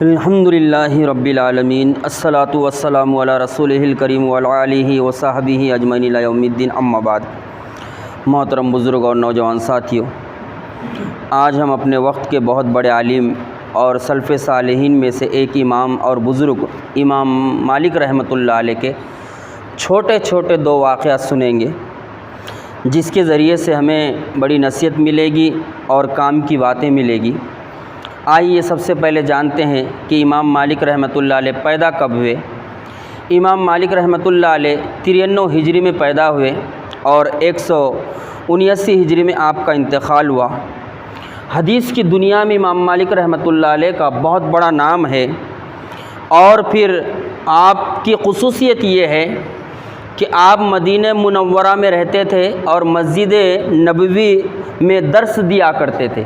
الحمدللہ رب العالمین الصلاۃ والسلام علی رسولہ الکریم وعلی آلہ وصحبہ اجمعین الی یوم الدین، اما بعد۔ محترم بزرگ اور نوجوان ساتھیوں، آج ہم اپنے وقت کے بہت بڑے عالم اور سلف صالحین میں سے ایک امام اور بزرگ امام مالک رحمۃ اللہ علیہ کے چھوٹے چھوٹے دو واقعات سنیں گے، جس کے ذریعے سے ہمیں بڑی نصیحت ملے گی اور کام کی باتیں ملے گی۔ آئیے سب سے پہلے جانتے ہیں کہ امام مالک رحمۃ اللہ علیہ پیدا کب ہوئے۔ امام مالک رحمۃ اللہ علیہ 93 ہجری میں پیدا ہوئے اور 179 ہجری میں آپ کا انتقال ہوا۔ حدیث کی دنیا میں امام مالک رحمۃ اللہ علیہ کا بہت بڑا نام ہے، اور پھر آپ کی خصوصیت یہ ہے کہ آپ مدینہ منورہ میں رہتے تھے اور مسجد نبوی میں درس دیا کرتے تھے،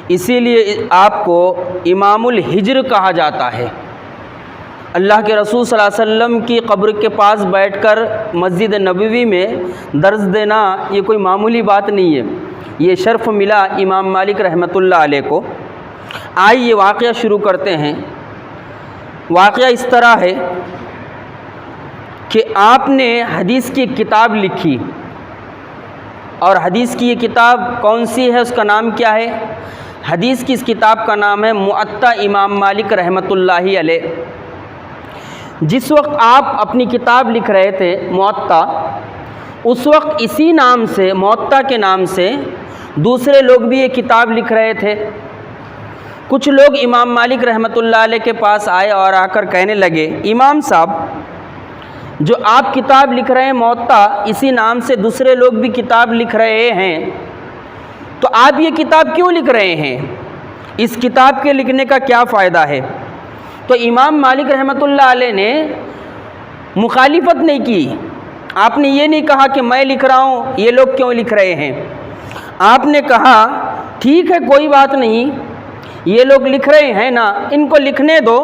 اسی لیے آپ کو امام الحجر کہا جاتا ہے۔ اللہ کے رسول صلی اللہ علیہ وسلم کی قبر کے پاس بیٹھ کر مسجد نبوی میں درس دینا یہ کوئی معمولی بات نہیں ہے، یہ شرف ملا امام مالک رحمۃ اللہ علیہ کو۔ آئیے واقعہ شروع کرتے ہیں۔ واقعہ اس طرح ہے کہ آپ نے حدیث کی کتاب لکھی، اور حدیث کی یہ کتاب کون سی ہے، اس کا نام کیا ہے؟ حدیث کی اس کتاب کا نام ہے موطا امام مالک رحمۃ اللہ علیہ۔ جس وقت آپ اپنی کتاب لکھ رہے تھے موطا، اس وقت اسی نام سے، موطا کے نام سے دوسرے لوگ بھی یہ کتاب لکھ رہے تھے۔ کچھ لوگ امام مالک رحمۃ اللہ علیہ کے پاس آئے اور آ کر کہنے لگے، امام صاحب جو آپ کتاب لکھ رہے ہیں موطا، اسی نام سے دوسرے لوگ بھی کتاب لکھ رہے ہیں، تو آپ یہ کتاب کیوں لکھ رہے ہیں؟ اس کتاب کے لکھنے کا کیا فائدہ ہے؟ تو امام مالک رحمۃ اللہ علیہ نے مخالفت نہیں کی۔ آپ نے یہ نہیں کہا کہ میں لکھ رہا ہوں، یہ لوگ کیوں لکھ رہے ہیں۔ آپ نے کہا ٹھیک ہے، کوئی بات نہیں، یہ لوگ لکھ رہے ہیں نا، ان کو لکھنے دو۔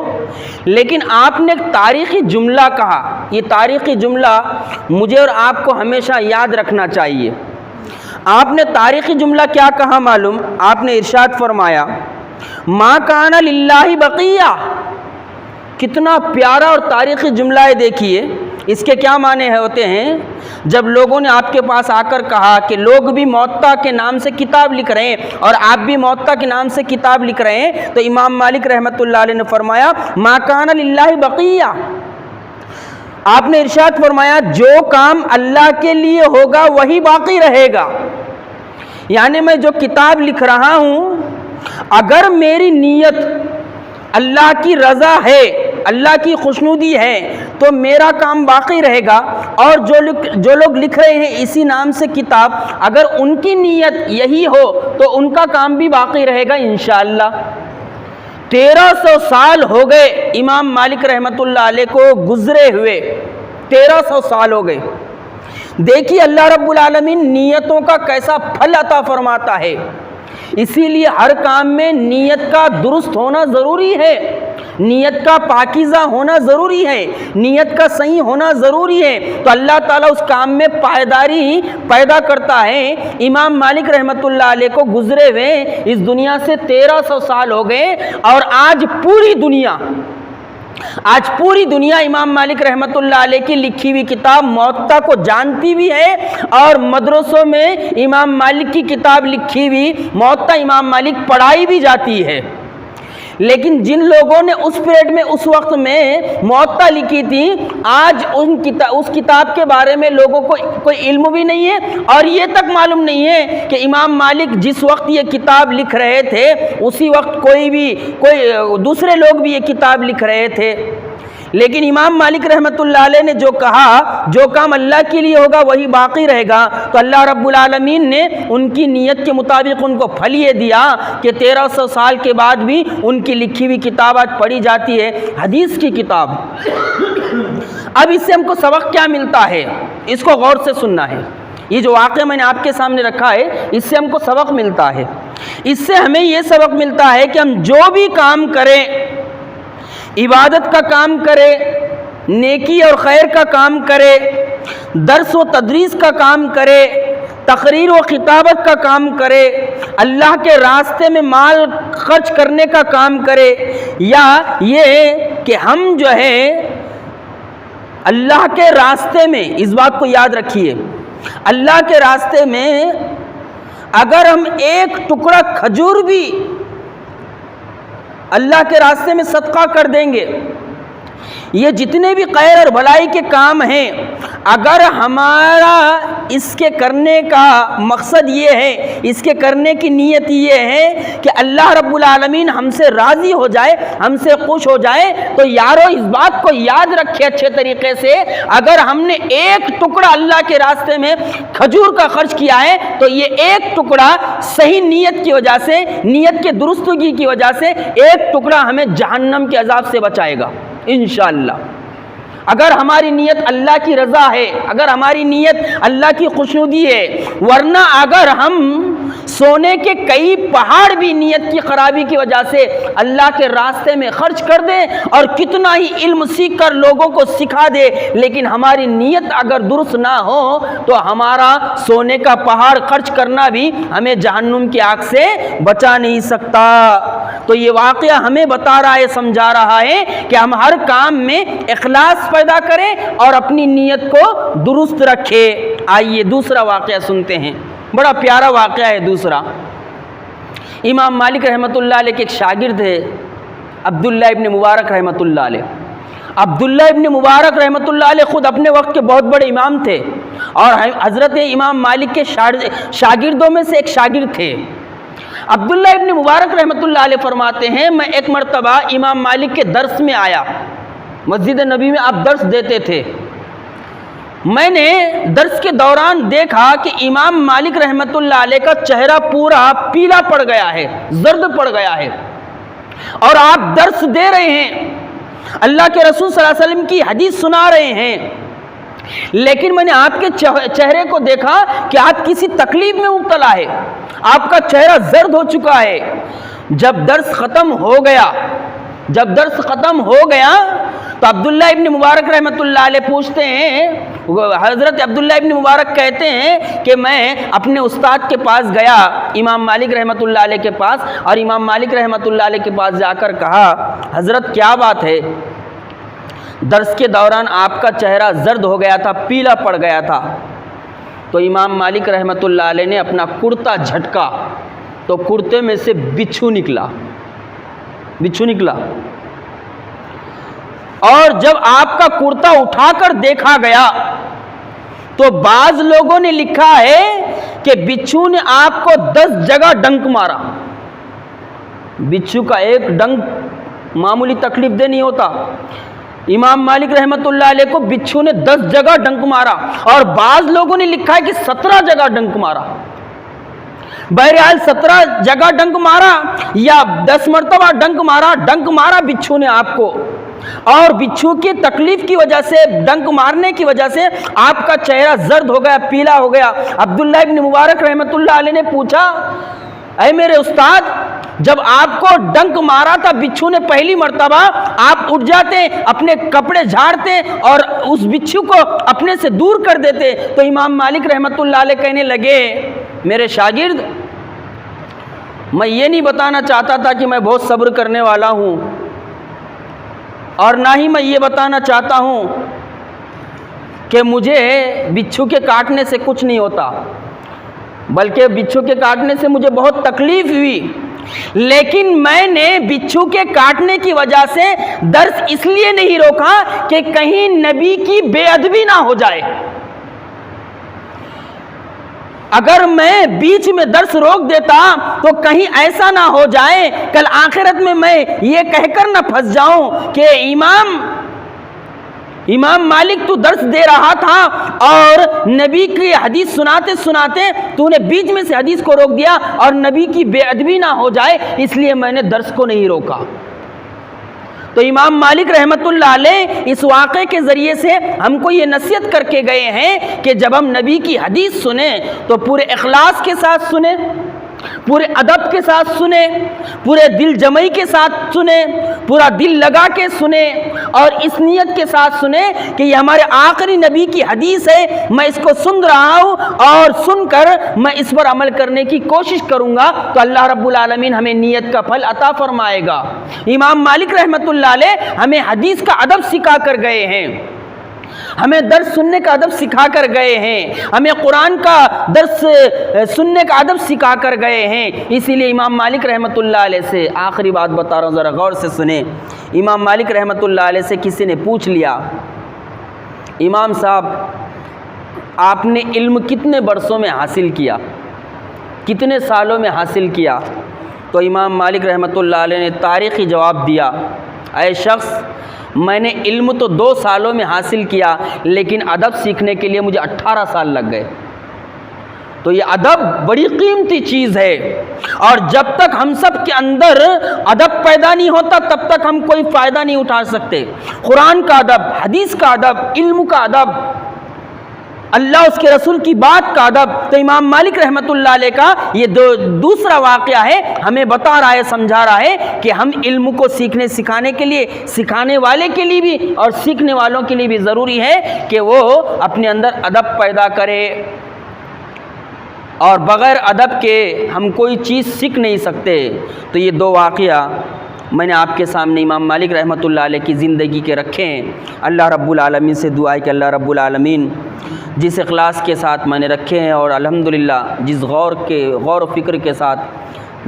لیکن آپ نے ایک تاریخی جملہ کہا، یہ تاریخی جملہ مجھے اور آپ کو ہمیشہ یاد رکھنا چاہیے۔ آپ نے تاریخی جملہ کیا کہا معلوم؟ آپ نے ارشاد فرمایا، ما کان للہ بقیہ۔ کتنا پیارا اور تاریخی جملہ ہے، دیکھیے اس کے کیا معنی ہوتے ہیں۔ جب لوگوں نے آپ کے پاس آ کر کہا کہ لوگ بھی موطا کے نام سے کتاب لکھ رہے ہیں اور آپ بھی موطا کے نام سے کتاب لکھ رہے ہیں، تو امام مالک رحمۃ اللہ علیہ نے فرمایا ما کان للہ بقیہ۔ آپ نے ارشاد فرمایا جو کام اللہ کے لیے ہوگا وہی باقی رہے گا۔ یعنی میں جو کتاب لکھ رہا ہوں، اگر میری نیت اللہ کی رضا ہے، اللہ کی خوشنودی ہے، تو میرا کام باقی رہے گا، اور جو لوگ لکھ رہے ہیں اسی نام سے کتاب، اگر ان کی نیت یہی ہو تو ان کا کام بھی باقی رہے گا انشاءاللہ۔ 1300 سال ہو گئے امام مالک رحمۃ اللہ علیہ کو گزرے ہوئے، 1300 سال ہو گئے۔ دیکھیے اللہ رب العالمین نیتوں کا کیسا پھل عطا فرماتا ہے۔ اسی لیے ہر کام میں نیت کا درست ہونا ضروری ہے، نیت کا پاکیزہ ہونا ضروری ہے، نیت کا صحیح ہونا ضروری ہے، تو اللہ تعالیٰ اس کام میں پائیداری پیدا کرتا ہے۔ امام مالک رحمۃ اللہ علیہ کو گزرے ہوئے اس دنیا سے 1300 سال ہو گئے، اور آج پوری دنیا امام مالک رحمۃ اللہ علیہ کی لکھی ہوئی کتاب موطا کو جانتی بھی ہے، اور مدرسوں میں امام مالک کی کتاب لکھی ہوئی موطا امام مالک پڑھائی بھی جاتی ہے۔ لیکن جن لوگوں نے اس پیریڈ میں، اس وقت میں موطا لکھی تھی، آج اس کتاب کے بارے میں لوگوں کو کوئی علم بھی نہیں ہے، اور یہ تک معلوم نہیں ہے کہ امام مالک جس وقت یہ کتاب لکھ رہے تھے اسی وقت کوئی دوسرے لوگ بھی یہ کتاب لکھ رہے تھے۔ لیکن امام مالک رحمۃ اللہ علیہ نے جو کہا جو کام اللہ کے لیے ہوگا وہی باقی رہے گا، تو اللہ رب العالمین نے ان کی نیت کے مطابق ان کو پھل یہ دیا کہ 1300 سال کے بعد بھی ان کی لکھی ہوئی کتاب آج پڑھی جاتی ہے، حدیث کی کتاب۔ اب اس سے ہم کو سبق کیا ملتا ہے، اس کو غور سے سننا ہے۔ یہ جو واقعہ میں نے آپ کے سامنے رکھا ہے، اس سے ہم کو سبق ملتا ہے۔ اس سے ہمیں یہ سبق ملتا ہے کہ ہم جو بھی کام کریں، عبادت کا کام کرے، نیکی اور خیر کا کام کرے، درس و تدریس کا کام کرے، تقریر و خطابت کا کام کرے، اللہ کے راستے میں مال خرچ کرنے کا کام کرے، یا یہ کہ ہم جو ہے اللہ کے راستے میں، اس بات کو یاد رکھیے، اللہ کے راستے میں اگر ہم ایک ٹکڑا کھجور بھی اللہ کے راستے میں صدقہ کر دیں گے، یہ جتنے بھی خیر اور بھلائی کے کام ہیں، اگر ہمارا اس کے کرنے کا مقصد یہ ہے، اس کے کرنے کی نیت یہ ہے کہ اللہ رب العالمین ہم سے راضی ہو جائے، ہم سے خوش ہو جائے، تو یارو اس بات کو یاد رکھے اچھے طریقے سے، اگر ہم نے ایک ٹکڑا اللہ کے راستے میں کھجور کا خرچ کیا ہے تو یہ ایک ٹکڑا صحیح نیت کی وجہ سے، نیت کے درستگی کی وجہ سے ایک ٹکڑا ہمیں جہنم کے عذاب سے بچائے گا انشاءاللہ۔ اگر ہماری نیت اللہ کی رضا ہے، اگر ہماری نیت اللہ کی خوشنودی ہے، ورنہ اگر ہم سونے کے کئی پہاڑ بھی نیت کی خرابی کی وجہ سے اللہ کے راستے میں خرچ کر دیں اور کتنا ہی علم سیکھ کر لوگوں کو سکھا دے، لیکن ہماری نیت اگر درست نہ ہو تو ہمارا سونے کا پہاڑ خرچ کرنا بھی ہمیں جہنم کی آگ سے بچا نہیں سکتا۔ تو یہ واقعہ ہمیں بتا رہا ہے، سمجھا رہا ہے کہ ہم ہر کام میں اخلاص پیدا کریں اور اپنی نیت کو درست رکھے۔ آئیے دوسرا واقعہ سنتے ہیں، بڑا پیارا واقعہ ہے دوسرا۔ امام مالک رحمۃ اللہ علیہ کے ایک شاگرد ہے عبداللہ ابن مبارک رحمۃ اللہ علیہ۔ عبداللہ ابن مبارک رحمۃ اللہ علیہ خود اپنے وقت کے بہت بڑے امام تھے اور حضرت امام مالک کے شاگردوں میں سے ایک شاگرد تھے۔ عبداللہ ابن مبارک رحمۃ اللہ علیہ فرماتے ہیں، میں ایک مرتبہ امام مالک کے درس میں آیا، مسجد نبی میں آپ درس دیتے تھے۔ میں نے درس کے دوران دیکھا کہ امام مالک رحمۃ اللہ علیہ کا چہرہ پورا پیلا پڑ گیا ہے، زرد پڑ گیا ہے، اور آپ درس دے رہے ہیں، اللہ کے رسول صلی اللہ علیہ وسلم کی حدیث سنا رہے ہیں، لیکن میں نے آپ کے چہرے کو دیکھا کہ آپ کسی تکلیف میں مبتلا ہے، آپ کا چہرہ زرد ہو چکا ہے۔ جب درس ختم ہو گیا تو عبداللہ ابن مبارک رحمۃ اللہ علیہ پوچھتے ہیں، حضرت عبداللہ ابن مبارک کہتے ہیں کہ میں اپنے استاد کے پاس گیا، امام مالک رحمۃ اللہ علیہ کے پاس، اور امام مالک رحمۃ اللہ علیہ کے پاس جا کر کہا، حضرت کیا بات ہے؟ درس کے دوران آپ کا چہرہ زرد ہو گیا تھا، پیلا پڑ گیا تھا۔ تو امام مالک رحمۃ اللہ علیہ نے اپنا کرتا جھٹکا تو کرتے میں سے بچھو نکلا، اور جب آپ کا کرتا اٹھا کر دیکھا گیا تو بعض لوگوں نے لکھا ہے کہ بچھو نے آپ کو 10 جگہ ڈنک مارا۔ بچھو کا ایک ڈنک معمولی تکلیف دہ نہیں ہوتا، امام مالک رحمۃ اللہ علیہ کو بچھو نے 10 جگہ ڈنک مارا، اور بعض لوگوں نے لکھا ہے کہ 17 جگہ ڈنک مارا۔ بہرحال 17 جگہ ڈنک مارا یا 10 مرتبہ ڈنک مارا بچھو نے آپ کو، اور بچھو کی تکلیف کی وجہ سے، ڈنک مارنے کی وجہ سے آپ کا چہرہ زرد ہو گیا، پیلا ہو گیا۔ عبداللہ ابن مبارک رحمۃ اللہ علیہ نے پوچھا، اے میرے استاد، جب آپ کو ڈنک مارا تھا بچھو نے پہلی مرتبہ، آپ اٹھ جاتے، اپنے کپڑے جھاڑتے اور اس بچھو کو اپنے سے دور کر دیتے، تو امام مالک رحمۃ اللہ علیہ کہنے لگے، میرے شاگرد، میں یہ نہیں بتانا چاہتا تھا کہ میں بہت صبر کرنے والا ہوں، اور نہ ہی میں یہ بتانا چاہتا ہوں کہ مجھے بچھو کے کاٹنے سے کچھ نہیں ہوتا، بلکہ بچھو کے کاٹنے سے مجھے بہت تکلیف ہوئی، لیکن میں نے بچھو کے کاٹنے کی وجہ سے درس اس لیے نہیں روکا کہ کہیں نبی کی بے ادبی نہ ہو جائے۔ اگر میں بیچ میں درس روک دیتا تو کہیں ایسا نہ ہو جائے کل آخرت میں یہ کہہ کر نہ پھنس جاؤں کہ امام مالک تو درس دے رہا تھا اور نبی کی حدیث سناتے سناتے تو نے بیچ میں سے حدیث کو روک دیا، اور نبی کی بے ادبی نہ ہو جائے اس لیے میں نے درس کو نہیں روکا۔ تو امام مالک رحمۃ اللہ علیہ اس واقعے کے ذریعے سے ہم کو یہ نصیحت کر کے گئے ہیں کہ جب ہم نبی کی حدیث سنیں تو پورے اخلاص کے ساتھ سنیں، پورے ادب کے ساتھ سنیں، پورے دل جمعی کے ساتھ سنیں، پورا دل لگا کے سنیں، اور اس نیت کے ساتھ سنیں کہ یہ ہمارے آخری نبی کی حدیث ہے، میں اس کو سن رہا ہوں اور سن کر میں اس پر عمل کرنے کی کوشش کروں گا، تو اللہ رب العالمین ہمیں نیت کا پھل عطا فرمائے گا۔ امام مالک رحمۃ اللہ علیہ ہمیں حدیث کا ادب سکھا کر گئے ہیں، ہمیں درس سننے کا ادب سکھا کر گئے ہیں، ہمیں قرآن کا درس سننے کا ادب سکھا کر گئے ہیں۔ اسی لیے امام مالک رحمۃ اللہ علیہ سے آخری بات بتا رہا ہوں، ذرا غور سے سنیں۔ امام مالک رحمۃ اللہ علیہ سے کسی نے پوچھ لیا، امام صاحب آپ نے علم کتنے برسوں میں حاصل کیا، کتنے سالوں میں حاصل کیا؟ تو امام مالک رحمۃ اللہ علیہ نے تاریخی جواب دیا، اے شخص، میں نے علم تو 2 سالوں میں حاصل کیا، لیکن ادب سیکھنے کے لیے مجھے 18 سال لگ گئے۔ تو یہ ادب بڑی قیمتی چیز ہے، اور جب تک ہم سب کے اندر ادب پیدا نہیں ہوتا تب تک ہم کوئی فائدہ نہیں اٹھا سکتے۔ قرآن کا ادب، حدیث کا ادب، علم کا ادب، اللہ اس کے رسول کی بات کا ادب۔ تو امام مالک رحمۃ اللہ علیہ کا یہ دوسرا واقعہ ہے، ہمیں بتا رہا ہے، سمجھا رہا ہے کہ ہم علم کو سیکھنے سکھانے کے لیے، سکھانے والے کے لیے بھی اور سیکھنے والوں کے لیے بھی ضروری ہے کہ وہ اپنے اندر ادب پیدا کرے، اور بغیر ادب کے ہم کوئی چیز سیکھ نہیں سکتے۔ تو یہ 2 واقعہ میں نے آپ کے سامنے امام مالک رحمۃ اللہ علیہ کی زندگی کے رکھے ہیں۔ اللہ رب العالمین سے دعا ہے کہ اللہ رب العالمین جس اخلاص کے ساتھ میں نے رکھے ہیں، اور الحمدللہ جس غور و فکر کے ساتھ،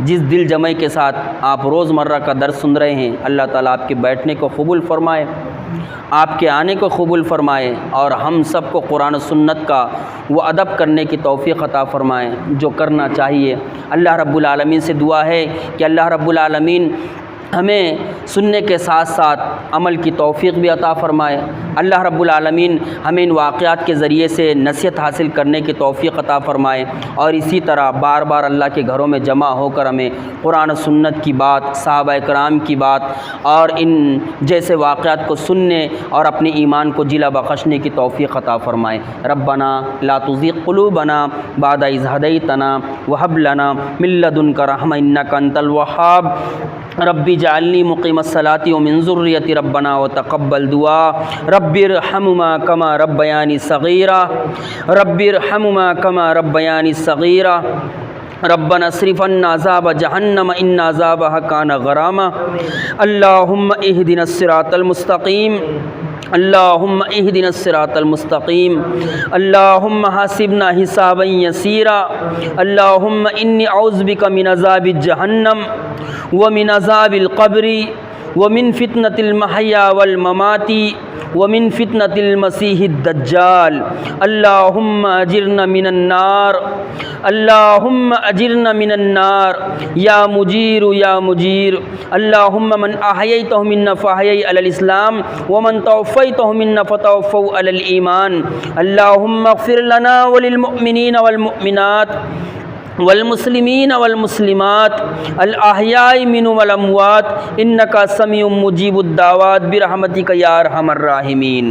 جس دل جمعی کے ساتھ آپ روزمرہ کا درس سن رہے ہیں، اللہ تعالیٰ آپ کے بیٹھنے کو قبول فرمائے، آپ کے آنے کو قبول فرمائے، اور ہم سب کو قرآن و سنت کا وہ ادب کرنے کی توفیق عطا فرمائے جو کرنا چاہیے۔ اللہ رب العالمین سے دعا ہے کہ اللہ رب العالمین ہمیں سننے کے ساتھ ساتھ عمل کی توفیق بھی عطا فرمائے۔ اللہ رب العالمین ہمیں ان واقعات کے ذریعے سے نصیحت حاصل کرنے کی توفیق عطا فرمائے، اور اسی طرح بار بار اللہ کے گھروں میں جمع ہو کر ہمیں قرآن و سنت کی بات، صحابہ کرام کی بات اور ان جیسے واقعات کو سننے اور اپنے ایمان کو جلا بخشنے کی توفیق عطا فرمائے۔ ربنا لا تزغ قلوبنا بعد اذ ہدیتنا وہب لنا من لدنک رحمۃ انک انت الوہاب۔ رب اجعلنی مقیم الصلاۃ ومن ذریتی ربنا وتقبل دعا۔ رب ارحمہما کما ربیانی صغیرا، رب ارحمہما کما ربیانی صغیرا۔ ربنا اصرف عنا عذاب جہنم ان عذابها کان غراما۔ اللہم اہدنا الصراط المستقیم، اللہم اہدنا الصراط المستقیم، اللہم حاسبنا حسابا یسیرا، اللہم انی اعوذ بک من عذاب جہنم ومن عذاب القبر ومن فتنة المحیا والممات ومن فتنة المسیح الدجال۔ اللہم اجرنا من النار، اللہم اجرنا من النار یا مجیر یا مجیر۔ اللہم من احییتہ منا فاحیی علی الاسلام ومن توفیتہ منا فتوفوا علی الایمان۔ اللہم اغفر لنا وللمؤمنین والمؤمنات والمسلمین والمسلمات الاحیاء منهم والاموات انک سمیع مجیب الدعوات برحمتک یا ارحم الراحمین۔